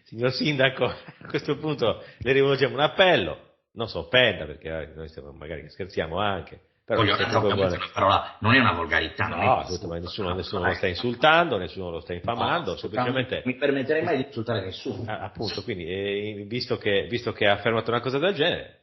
signor sindaco, a questo punto le rivolgiamo un appello, non si offenda, perché noi magari scherziamo anche. Coglionata ovviamente è una parola, non è una volgarità. No, nessuno lo sta insultando, nessuno lo sta infamando, semplicemente... Mi permetterei mai di insultare nessuno. Appunto, quindi, visto che ha affermato una cosa del genere,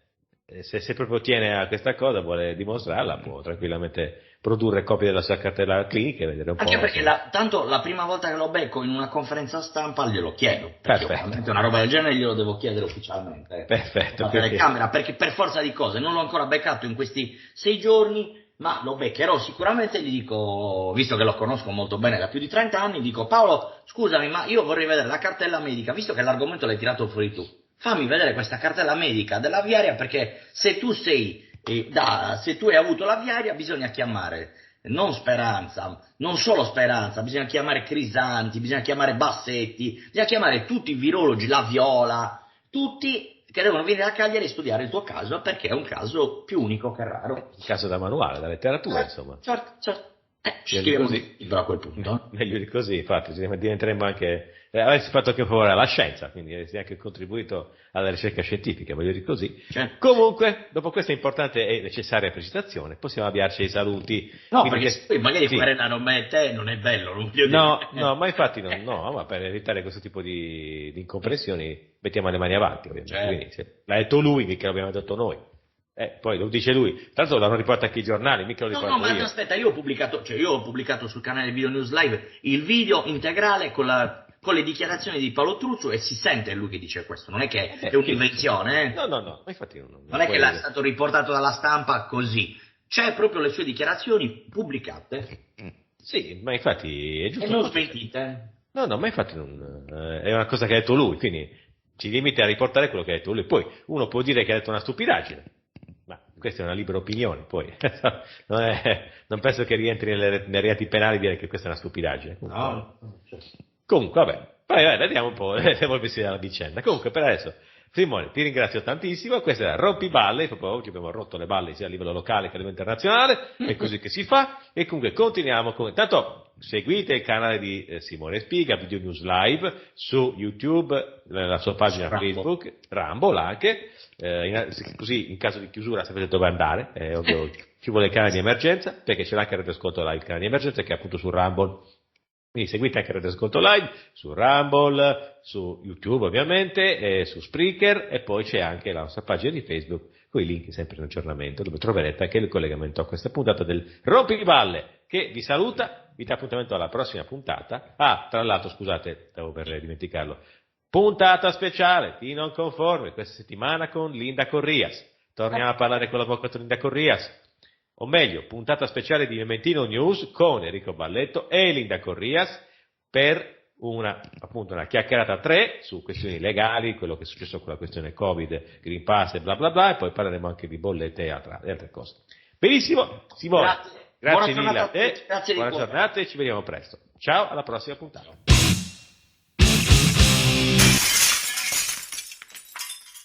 se proprio tiene a questa cosa, vuole dimostrarla, può tranquillamente produrre copie della sua cartella clinica e vedere un po'. Anche perché tanto la prima volta che lo becco in una conferenza stampa glielo chiedo, perché ovviamente una roba del genere glielo devo chiedere ufficialmente. Perfetto. La telecamera, perché per forza di cose non l'ho ancora beccato in questi 6 giorni, ma lo beccherò sicuramente. Gli dico, visto che lo conosco molto bene da più di 30 anni, dico: Paolo, scusami, ma io vorrei vedere la cartella medica, visto che l'argomento l'hai tirato fuori tu, fammi vedere questa cartella medica dell'aviaria, perché se tu hai avuto l'aviaria bisogna chiamare non Speranza, non solo Speranza, bisogna chiamare Crisanti, bisogna chiamare Bassetti, bisogna chiamare tutti i virologi, la Viola, tutti che devono venire a Cagliari e studiare il tuo caso, perché è un caso più unico che raro. Un caso da manuale, da letteratura, insomma. Certo. Scriviamo a quel punto. Meglio di così, infatti, diventeremo anche... avessi fatto anche favore alla scienza, quindi avresti anche contribuito alla ricerca scientifica, meglio di così. Certo. Comunque, dopo questa importante e necessaria precisazione, possiamo avviarci ai saluti. No, perché poi magari fare la nome a te non è bello, non voglio dire. No, ma infatti ma per evitare questo tipo di incomprensioni mettiamo le mani avanti, ovviamente. Certo. Quindi, l'ha detto lui, mica l'abbiamo detto noi. Poi lo dice lui, tra l'altro l'hanno riportato anche i giornali, mica lo riporto ma io. aspetta, io ho pubblicato sul canale Video News Live il video integrale con le dichiarazioni di Paolo Truzzo e si sente lui che dice questo, non è che è un'invenzione. No, ma infatti non è che è stato riportato dalla stampa così, c'è proprio le sue dichiarazioni pubblicate. Sì, ma infatti è giusto. E non smentite. No, ma infatti è una cosa che ha detto lui, quindi ci limiti a riportare quello che ha detto lui. Poi uno può dire che ha detto una stupidaggine, ma questa è una libera opinione, poi non penso che rientri nei reati penali dire che questa è una stupidaggine. Comunque vabbè, vediamo un po' l'evolversi della vicenda. Comunque per adesso, Simone, ti ringrazio tantissimo, questa era Rompiballe, proprio oggi abbiamo rotto le balle sia a livello locale che a livello internazionale, è così che si fa, e comunque continuiamo con... Tanto seguite il canale di Simone Spiga, Video News Live, su YouTube, la sua pagina Facebook, Rumble anche, così in caso di chiusura sapete dove andare, ovvio, ci vuole il canale di emergenza, perché c'è anche il radioascolto live, il canale di emergenza che è appunto su Rumble. Quindi seguite anche il radioascolto live su Rumble, su YouTube ovviamente, su Spreaker, e poi c'è anche la nostra pagina di Facebook con i link sempre in aggiornamento, dove troverete anche il collegamento a questa puntata del Rompiballe, che vi saluta, vi dà appuntamento alla prossima puntata. Tra l'altro, scusate, stavo per dimenticarlo, puntata speciale di Non Conforme questa settimana con Linda Corrias. Torniamo a parlare con l'avvocato Linda Corrias. O meglio, puntata speciale di Mementino News con Enrico Balletto e Linda Corrias per una chiacchierata a 3 su questioni legali, quello che è successo con la questione Covid, Green Pass e bla bla bla, e poi parleremo anche di bollette e altre cose. Benissimo, Simone, grazie mille a te, buona giornata e ci vediamo presto. Ciao, alla prossima puntata.